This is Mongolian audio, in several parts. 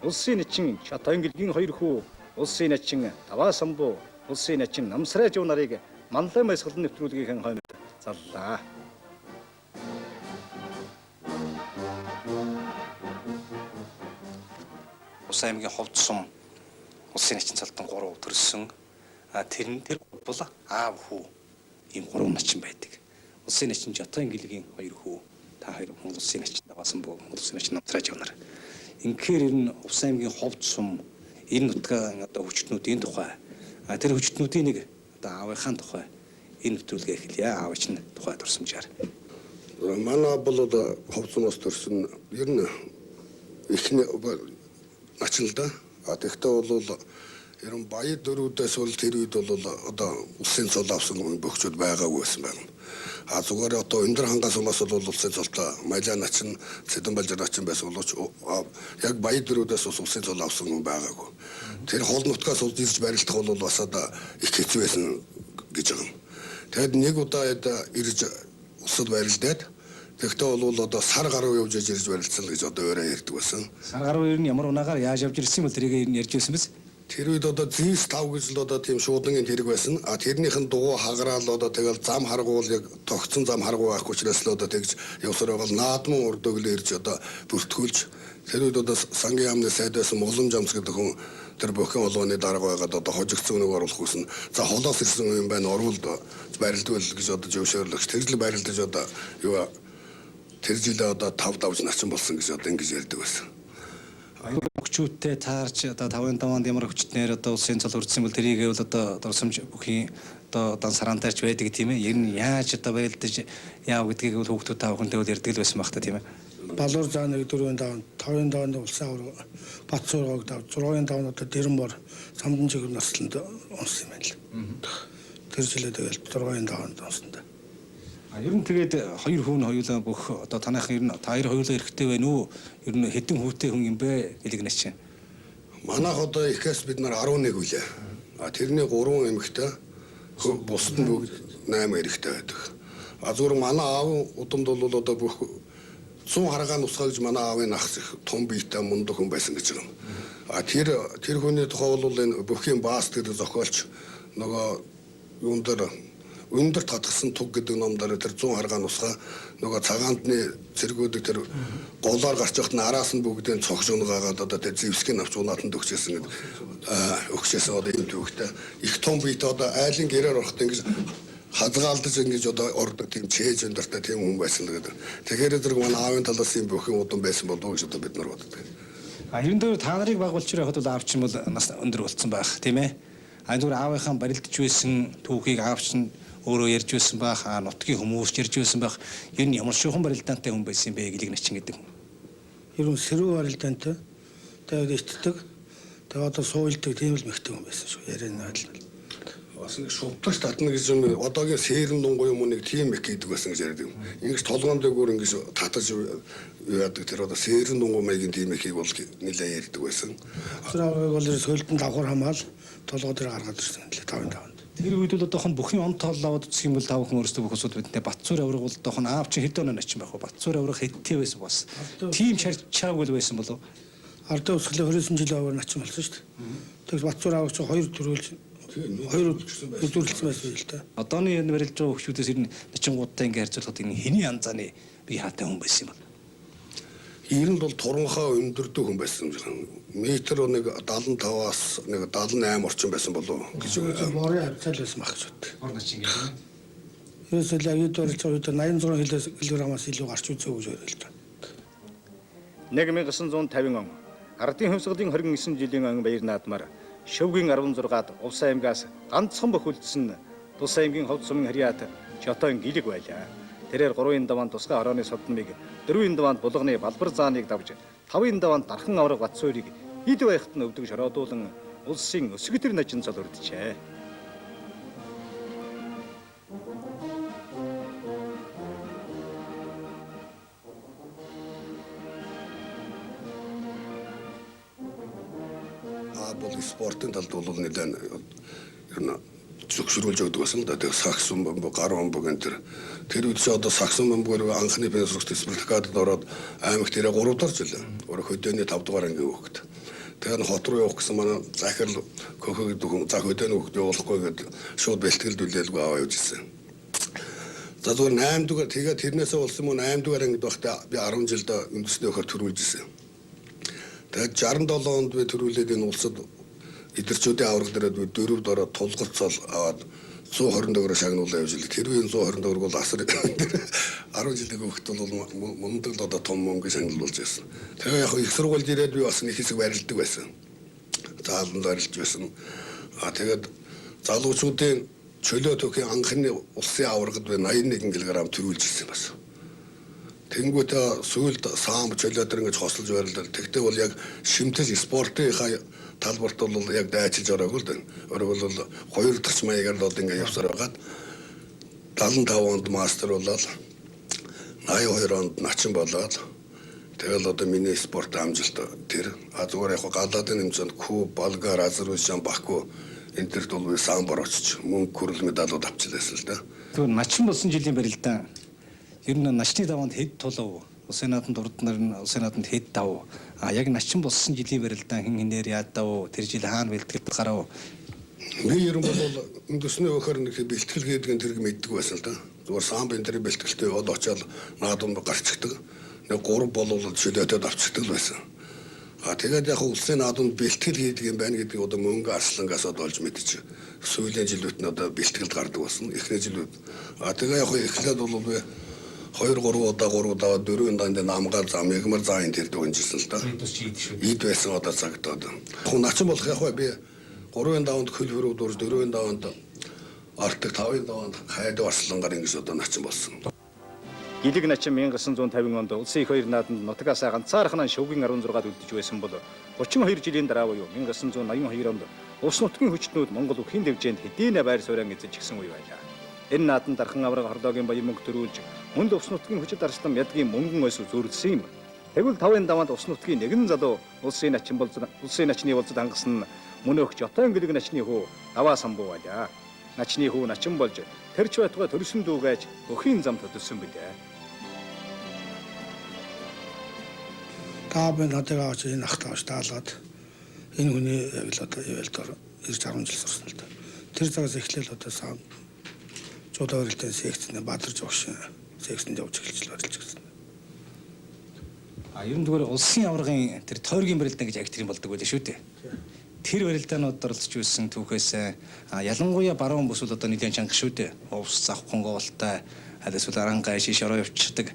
улсын эчин Шатан гэлгийн 2 хүү, улсын эчин Даваа самбуу, улсын эчин Намсрай жив нарыг Манлай мэсгэлэн нэвтрүүлгийнхээ хойнонд заллаа. Улсын аймгийн ховд сум улсын эчин цалдан 3 төрсөн. Тэр бол аав хүү ийм 3 начин байдаг. Улсын эчин Шатан гэлгийн 2 хүү, та хоёр Монгол улсын эчин Даваа самбуу, Монгол улсын эчин Намсрай жив нар. Инхээр ер нь улсын аймгийн ховд сум энэ нутгийн одоо хүчтнүүдийн тухай тэр хүчтнүүдийн нэг одоо аавынхаа тухай энэ нэвтрүүлгээ эхэлье. Аав чинь тухай дурсамжаар. Манай бол ховд сумаас төрсөн ер нь ихний начин л да. Тэгэхдээ бол ер нь баяр дөрүүдээс бол тэр үед бол одоо улсын цол авсан бөхчүүд байгаагүй байсан байна. Зүгээр одоо Өндөр хангаас сумаас бол улсын цолтой Маляа начин, Сэдэн Балжир начин байсан боловч яг баяр дөрүүдээс улсын цол авсан хүн байгаагүй. Тэр хол нутгаас ирж барилдах бол бас одоо их хэцүү байсан гэж байгаа юм. Тэгэд нэг удаа ирж улсад барилдаад тэгтээ бол одоо сар гаруй явж ирж барилдсан гэж одоо өөрөө ярьдаг байсан. Сар гаруй ер нь ямар унаагаар яаж явж ирсэн юм бол тэрийг ярьж байсан биз? Тэр үед одоо зис 5 гэж л одоо тийм шуудангийн тэрэг байсан. Тэрнийх нь дугуй хагараал одоо тэгэл зам харгуул яг тогтсон зам харгуй байхгүй учраас л одоо тэгж явсараа бол наадмын урд өглөө ирж одоо бүртгүүлж тэр үед одоо сангийн яамны сайд байсан Улам Жамс гэдэг хүн тэр бүхэн олооны дарга байгаад одоо хожигдсон нэг оруулах хүснэ. За холоос ирсэн юм байна орвол барилдвал гэж одоо зөвшөөрлөгч тэржил барилдаж одоо юу тэр жилээ одоо 5 давж начин болсон гэж одоо ингэж ярьдаг байсан. Хүчүүттэй таарч одоо 5-5-нд ямар хүчтнээр одоо улсын цол үрдсэн бол тэрийг бол одоо дурсамж бүхийн одоо сараантайч байдаг тийм ээ. Ер нь яаж одоо барилдаж яав гэдгийг бол хүүхдүүд таахынтай бол ярьдаг л байсан баг та тийм ээ. Балуур заа 1-4-5, 5-5-нд улсын авар Батцуургог дав, 6-5-нд одоо Дэрэнбор самдан чигээр насланд унсан юм байна л. Тэр жилээ тэгэл 6-5-нд унсан да. Ер нь тэгээд 2 хүн хоёулаа бүх одоо танайхан ер нь та хоёр хоёулаа эрэхтэй байна уу? Ер нь хэдэн хүүтэй хүн юм бэ гэлэгнэч чинь. Манайх одоо ихээс бид нар 11 үлээ. Тэрний 3 эмэгтэй бусд нь бүгд 8 эрэхтэй байдаг. Зүгээр манай аав удамд бол одоо бүх 100 харгаан усгаа гэж манай аавын ах том биетэй мундаг хүн байсан гэж байгаа. Тэр хүний тухай бол энэ бүхийн баас гэдэг зохиолч нөгөө юун дээр Өндөрт хатгсан туг гэдэг номдоор тэр 100 харгаан усгаа нөгөө цагаандны цэргүүдийг тэр голоор гарч явахт нь араас нь бүгдийн цогш унгаагаад одоо тэр зэвсгийн авч унаатанд өгчээсэн гэдэг өгчээсэн одоо энэ төвхтэй их том биетэй одоо айлын гэрээр орохт ингэж хазгаалдаж ингэж одоо ордог тийм чээж өндөртэй тийм хүн байсан гэдэг. Тэгэхээр зэрэг манай аавын талаас юм бүхэн удам байсан болов уу гэж одоо бид нар боддог. Ерөн дээр та нарыг байгуулчир явахад бол аавч нь бол нас өндөр болсон байх тийм ээ. Зүгээр аавынхаа барилдж байсан түүхийг аавч нь өөрөө ярьж байсан байх, нутгийн хүмүүс ярьж байсан байх. Ер нь ямар шуухан барилдаантай хүн байсан юм бэ гэлэгнэчин гэдэг хүн. Ер нь сэрүү барилдаантай. Тэгээд итдэг. Тэгээд одоо сууйлдаг тийм л мэгтэй хүн байсан шүү. Ярианы адил. Бас нэг шувтагч татна гэж юм одоогийн сэрэн дунгуй юм нэг тийм их гэдэг байсан гэж ярьдаг юм. Ингэж толгоонд дээгүүр ингэж татаж яадаг тэр одоо сэрэн дунгуй маягийн тийм ихийг бол нэлээд ярьдаг байсан. Асраагаа бол сөөлтөнд давхар хамаал толгой дээр гаргаад ирсэн л 5-5. Тэр үед бол одоохон бүхийн он тоол аваад үзэх юм бол та бүхэн өөрсдөө бүх усуд биднээ Батцуур авраг бол одоохон аав чинь хэд оноо начин байх вэ? Батцуур авраг хэдтэй байсан бас. Тийм чарчаагүй л байсан болов. Ардаа өсгөлөө 29 жилийн аваар начин болсон шүү дээ. Тэгс Батцуур авраг чинь 2 төрүүлж 2 өдөрөлдсөн байсан л та. Одооны барилж байгаа хөвчүүдээс ер нь начингуудтай ингэ харьцуулахад энэ хэний анзааны бие хаатай хүн байсан юм бол. Ер нь бол туранхаа өндөрдөг хүн байсан юм. Метр нэг 75-аас нэг 78 орчим байсан болов уу гэж борын хавцал байсан мах гэж бод. Бор начин гэдэг нь. Ерөөсөө яг үед орж байгаа үед 86 кг-аас илүү гарч үзээ гэж ойлж байна. 1950 он Ардын хувьсгалын 29 жилийн он баяр наадмаар Шөвгийн 16-ад Улсын аймгаас ганцхан бохилдсон Тус аймгийн ховд сумын харьяат Шатан гэлэг байлаа. Тэрээр 3-ын даваанд тусгай хорооны содныг, 4-ын даваанд булганы балбар зааныг давж, 5-ын даваанд дархан авраг Батцуурыг ид байхад нь өвдөг шороодуулан улсын өсгөтөр начин цол урьджээ. Бол спортын талд бол нэлээд зөвшөөрүүлж өгдөг байсан л да. Тэгээ саксон бомб, гар бомб гэнтэр. Тэр үед ч одоо саксон бомбоор анхны пенсурт спартакадад ороод аймагт тэрэ 3 дахь жил. Өөр хөдөөний 5 дугаар ангийн хүүхэд. Тэгээд хот руу явах гэсэн манай захирал көхөг гэдэг хүн зах өдөө нөхд явуулахгүй гэдэг шууд бэлтгэл дүлээлгүй аваа явж ирсэн. За зүгээр 8 дугаар тэгээд тэрнээсээ болсон мөн 8 дугаар ангид байхдаа би 10 жилд үндэсний өхөр төрүүлж ирсэн. Тэгээд 67 онд би төрүүлээд энэ улсад эдэрчүүдийн авраг дээрээ би 4 дороо тулгарцал аваад 120 төгрөг шагнуулаа явж ирлээ. Тэр үеийн 120 төгрөг бол асар 10 жилийн хөвгт бол мундаг л одоо том мөнгө шагнуулж байсан. Тэгээ яг их сургуульд ирээд би бас нэг хэсэг барилдаг байсан. Зааланд барилж байсан. Тэгээд залуучуудын чөлөө төгхийн анхны улсын аврагад би 81 кг төрүүлж ирсэн бас. Тэнгүүтээ сүүлд саам чөлөө дээр ингэж хослож барилдал. Тэгтээ бол яг шимтэл спортын талбарт бол яг дайчилж ороогүй л дээ. Өөрөөр бол 2 дахь маягаар л ингэ явсаар байгаад 75 онд мастер болоод 82 онд начин болоод тэгэл одоо миний спорт амжилт тэр зүгээр яг гадаадын хэмжээнд Куб, Болгар, Азербайджан, Баку энэ төрт бол самбар очиж мөнгө хүрэл медалууд авчлаасан л да. Тэгвэл начин болсон жилийн барилдаан ер нь начны даваанд хэд тулав? Улсын наадамд урд нар нь улсын наадамд хэд дав? Яг начин болсон жилийн барилдаан хэн хинээр яадав? Тэр жил хаана бэлтгэл гарав? Би ер нь бол үндэсний өхөр нэг бэлтгэл гэдэг нь тэрг мэддэг байсан л да. Зүгээр самбын тэр бэлтгэлтэй бол очиад наадамд гарчдаг. Нэг 3 болол чөлөөтэй авчдаг байсан. Тэгээд яг улсын наадамд бэлтгэл хийдэг юм байна гэдгийг одоо мөнгө арслангаас олж мэдчих. Сүүлийн жилүүд нь одоо бэлтгэлд гардаг болсон. Эхний жилүүд. Тэгээ яг эхлээд бол би 2-3 удаа 3 удаа 4 данд намгаар зам ягмар заан тэр дөнгөжсэн л да. Ийд байсан одоо цагтаад. Хүн начин болох яг би 3-ын даванд хөлбөрөөр дурж 4-ын даванд артыг 5-ын даванд хайд барслангаар ингэж одоо начин болсон. Гэлэг начин 1950 онд улсын их хоёр наадамд нутагаас ганцаархан шөвгийн 16-д үлдэж байсан бол 32 жилийн дараа буюу 1982 онд улс нутгийн хүчнүүд Монгол өхийн дэвжээнд хэдийнэ байр суурьан эзэж гисэн үе байлаа. Энэ наадамд дархан авраг хорлоогийн баян мөнгө төрүүлж мөнд улс нутгийн хүчит арслан ядгийн мөнгөн ойс зөөрлсөн юм. Тэгвэл 5-ын даваанд улс нутгийн нэгэн залуу улсын начны болцод хангасан мөн өгч отон гэлэг начны хүү аваа самбуу байлаа. Начны хүү начин болж тэрч байтугай төрсөн дүүгэж өхийн зам төдөлсөн билээ. Таабын надад авч энэ ахтааш даалгаад энэ хүний яг л одоо явалтаар 90-60 жил сурсан л да. Тэр цагаас эхлээл одоо сам чулуу барилтын секцэнд бадарч огшин секцэнд явж эхэлж барилж гисэн. Ер нь зүгээр улсын аврагын тэр тойргийн барилдаан гэж агт юм болдог байлаа шүү дээ. Тэр барилдаанууд оролцож байсан түүхээс ялангуяа баруун бүс бол одоо нэгэн чанга шүү дээ. Увс завхан гоолтой эсвэл арангай шиш ороо явчихдаг.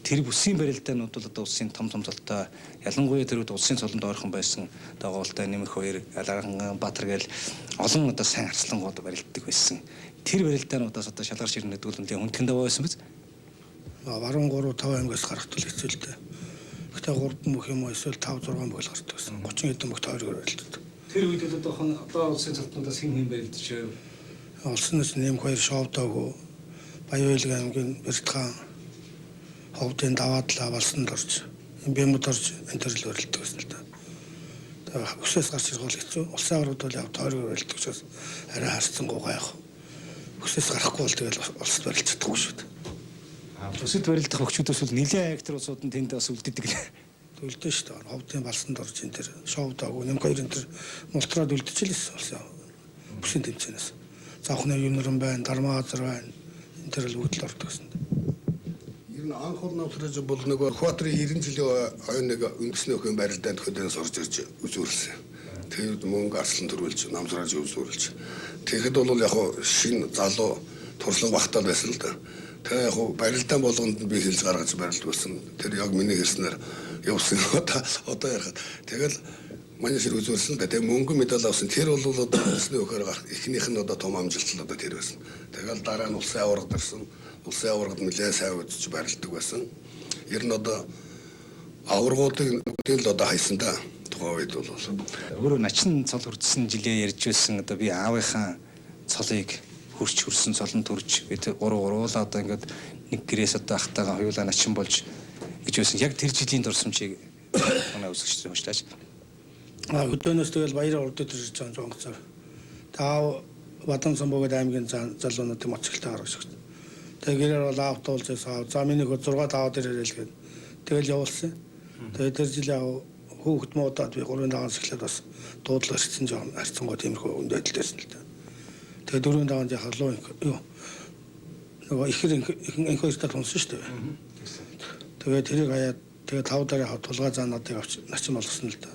Тэр бүсийн барилдаанууд бол одоо улсын том толтой ялангуяа тэр улсын цолонд ойрхон байсан дагуултай нэмэх хоёр Аларанган Баатар гээл олон одоо сайн арслангууд барилддаг байсан. Тэр барилдаануудаас одоо шалгарч ирнэ гэдэг нь хүндхэн даваа байсан биз? Баруун 3-5 ангиас гарахтал хэцүү л дээ. Гэтэ 3 мөх юм эсвэл 5-6 мөх л гардаг байсан. 30 хэдэн мөх тойроор барилддаг. Тэр үед л одоо улсын цолондоос хэн барилдаж байв? Улсанаас нэмэх хоёр шовдоогүй Баян аймгийн Бэртхан ховдын даваадлаа балсанд орж бэмэд орж энэ төрөл барилддаг гэсэн л да. Тэгээ өсөөс гарч ирэх бол хэцүү. Улсын аврагд бол яг тойроор барилддаг учраас арай харцсангүй гайх. Өсөөс гарахгүй бол тэгэл улсад барилж чадахгүй шүү дээ. Өсөд барилдах хөгчүүдөөс бол нэлээд актер улсууд нь тэнд бас үлддэг л. Үлдэн шүү дээ. Ховдын балсанд орж энэ төр шовдоогүй нэмэх хоёр энэ төр мултраад үлдчихлээсэн улсын бүсийн тэмцээнээс. Завхны юмнэрэн байна, дармаазар байна. Тэр л бүгд л ордог гэсэн. Ер нь анх бол навтраж бол нөгөө Хватрын 90 жилийн ойн нэг үндэсний өхөн барилдаанд хөдөөс орж ирж үзүүлсэн. Тэгээд мөнгө арслан төрүүлж, намсрааж үзүүлж. Тэгэхэд бол яг шин залуу туршлага багтаал байсан л да. Тэгээ яг барилдаан болгонд би хэлж гаргаж барилд болсон. Тэр яг миний хэлснээр явсан одоо ярахад. Тэгэл манай шир үзүүлсэн да. Тэгээ мөнгө медаль авсан. Тэр бол одоо үндэсний өхөр гарах эхнийх нь одоо том амжилт л одоо тэр байсан. Тэгэл дараа нь улсын аврагд ирсэн. Улсын аврагд нэлээд сайн үзэж барилдаг байсан. Ер нь одоо аврагуудын нүгдэл одоо хайсан да. Тухайн үед бол өөрөө начин цол хүрдсэн жилээ ярьж байсан одоо би аавынхаа цолыг хөрч хөрсөн цолон төрж бид 3 уруулаа одоо ингээд нэг гэрээс одоо ахтайгаа хоёулаа начин болж гэж байсан. Яг тэр жилийн дурсамжийг манай үзэгчдээ уншлаач. Өдөөнөөс тэгэл баяраа урд төрж байгаа жонгоцоор. Таав Бадан самбуугийн аймгийн залуунуудын моцголтой гаргаж өгсөн. Тэгээ гэрээр бол аавт уулзаас аав. За миний хөө 6 даваад ирээрэл гээд тэгэл явуулсан. Тэгээ тэр жил Хүүхэд муудаад би 3-ын дагаас эхлээд бас дуудлага ирсэн жоон харьцангуй тиймэрхүү үнд байдал байсан л да. Тэгээ 4-ийн дагаас яхаа луу юу нөгөө ихэр инхойстад тунсан шүү дээ. Тэгээ тэрийг хаяад тэгээ 5 дараагийн тулгаа заануудыг авч начин болгосон л да.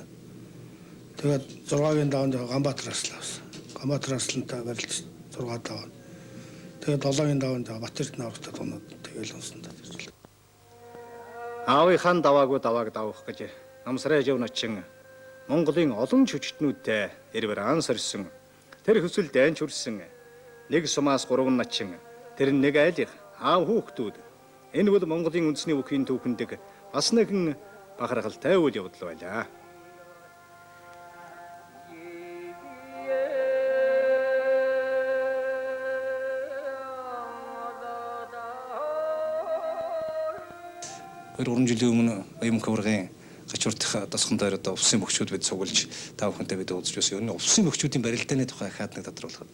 Тэгээд 6-гийн даванд Ганбаатар аслаа. Ганбаатар аслантай барилж 6 даваа. Тэгээд 7-гийн даванд Батэрт наврагтад унаад тэгээл унсан да. Аавынхаа даваагүй давааг давах гэж намсраа жив начин Монголын олон чөчтнүүдтэй эрвэр ан сорьсон. Тэр хөсөл дайнч хүрсэн. Нэг сумаас 3 начин тэр нэг айлх аав хүүхдүүд. Энэ бол Монголын үндэсний бүхийн түүхэндэг бас нэгэн бахархалтай үйл явдал байлаа. Уран жилийн өмнө Оюун хаврын гачуурдах дасган дээр одоо улсын бөхчүүд бид цуглаж та бүхэнтэй бид уулзж байсан. Ер нь улсын бөхчүүдийн барилдааны тухай хаад нэг тодруулах.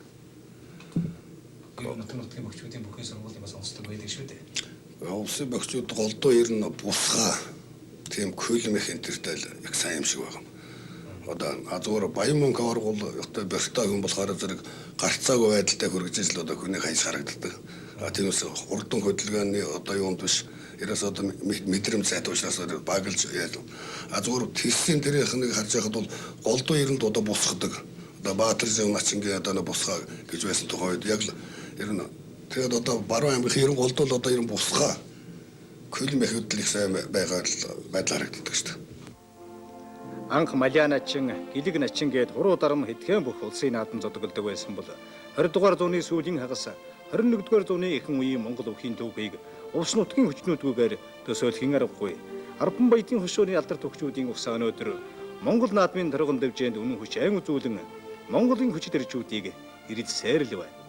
Нутгийн бөхчүүдийн бүхний сургуулийн бас онцлог байдаг шүү дээ. Улсын бөхчүүд голдуу ер нь бусгаа тийм көлмэх энтертэй их сайн юм шиг байна. Одоо зүгээр баян мөнгө оргол одоо бэрхтаа хүн болохоор зэрэг гарцаагүй байдалтай хөргөж ижил одоо хүний хаяс харагддаг. Тиймээс хурдан хөдөлгөөний одоо юунд биш ерөөс одоо мэдрэмж сайд учраас баглж яа. Зүгээр тийсийн дээрх нэг харж байхад бол голдуу ер нь одоо бусгадаг. Одоо Баатар зэв начингийн одоо бусгаа гэж байсан тухайд яг л ер нь тэгээд одоо баруун аймгийн ер нь голдуу одоо ер нь бусгаа көлмэх хөдөл их сайн байгаа байдал харагддаг шүү дээ. Анх Малиа начин, Гэлэг начин гээд 3 дарам хэдхэн бүх улсын наадам зодголдог байсан бол 20 дугаар зууны сүүлийн хагас 21 дугаар зууны ихэнх үеийн Монгол өвхийн төвийг улс нутгийн хүчнүүдгүйгээр төсөөлхийн аргагүй. Арбан баятын хөшөөний алдар төгчүүдийн угсаа өнөөдөр Монгол наадмын торгон дэвжээнд үнэн хүч айн үзүүлэн Монголын хүч төрчүүдийг ирэлсээр л байна.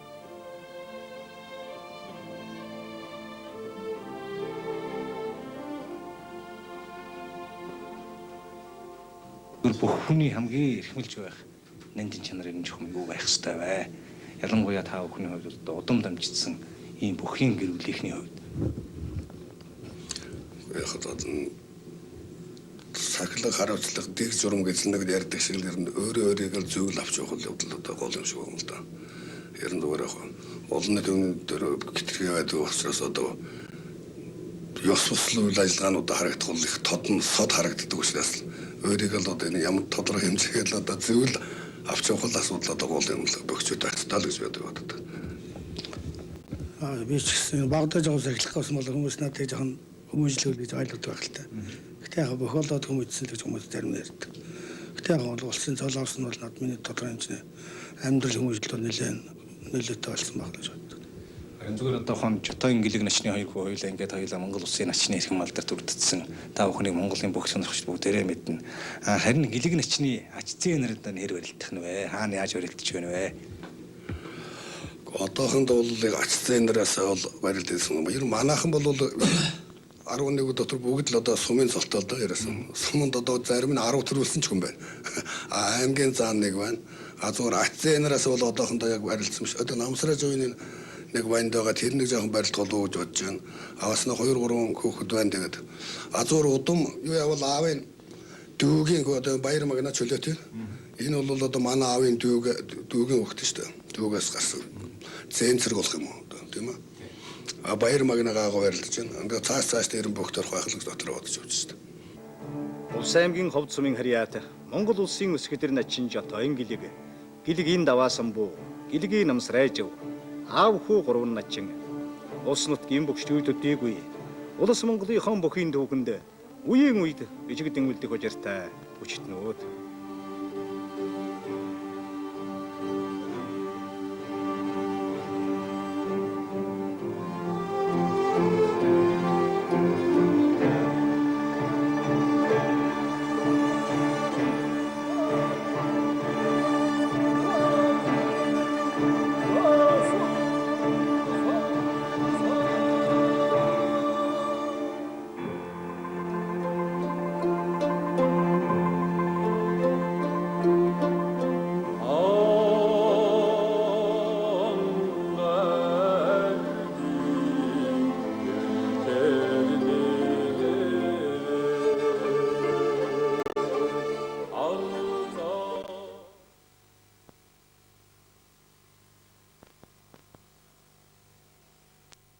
Бүх хүний хамгийн эрхмэлж байх нандин чанар энэ жоохон юу байх ёстой вэ? Ялангуяа та бүхний хувьд одоо удам дамжигдсан ийм бүхний гэр бүлийнхний хувьд. Яг одоо сахилга харуулцлага дэг журам гэж нэг ярьдаг шиг л ер нь өөрөө өөрийгөө зөвл авч явах явдал одоо гол юм шиг байна л да. Ер нь зүгээр яг олон нийтийн дээр гитэрхий байдаг учраас одоо ёс буслын үйл ажиллагаанууд харагдах бол их тодон сод харагддаг учраас өөрийгөө л одоо энэ ямар тодорхой хэмжээгээр л одоо зөвл авч явах асуудал одоо гол юм л бөхчүүд тагтаал гэж боддог. Би ч гэсэн багдаж авах зэрэглэх гэсэн бол хүмүүс надад жоохон хүмүүжлүүл гэж ойлгодог байх л та. Гэтэ яг бохолоод хүмүүжсэн л гэж хүмүүс зарим нь ярьдаг. Гэтэ яг бол улсын цол авсан бол над миний тодорхой хэмжээний амьдрал хүмүүжлэлөөр нөлөөтэй болсон байх гэж боддог. Зүгээр одоо хон Жотогийн Гэлэг начны хоёр хүү хоёлаа ингээд хоёлаа Монгол улсын начны эрхэм алдарт үрддсэн та бүхний Монголын бүх сонирхогч бүгдээрээ мэднэ. Харин Гэлэг начны ач зээн нарт нэр барилдах нь вэ? Хаана яаж барилдаж байна вэ? Одоохонд бол ач зээнараас бол барилдсан юм. Ер нь манайхан бол 11 дотор бүгд л одоо сумын цолтой л да яриасан. Суманд одоо зарим нь 10 төрүүлсэн ч юм байна. Аймгийн заан нэг байна. Зүгээр ач зээнараас бол одоохондоо яг барилдсан биш. Одоо намсраа зүйн нэг банд байгаа тэр нэг жоохон барилдах болов уу гэж бодож байна. Аваас нь 2-3 хүүхэд байна тэгээд. Зүгээр удам юу явал аавын дүүгийн одоо баяр магна чөлөөтэй. Энэ бол одоо манай аавын дүүгийн хүүхэд шүү дээ. Дүүгээс гарсан. Зээн зэрэг болох юм уу тийм ээ. Баяр магнагаа барилдаж байна. Ингээ цааш дээр бүх төрх байхлаг дотор бодож явж байна. Улс аймгийн ховд сумын харьяат Монгол улсын өсгөдөр начин Жотогийн Гэлэг. Гэлэгийн даваасан буу. Гэлэгийн намсрай жив. Аав хүү 3 начин. Улс нутгийн бөхчүүд төдийгүй. Улс Монголын хон бүхийн түүхэнд үеийн үед ижиг дэмэлдэх учиртай хүчтнүүд.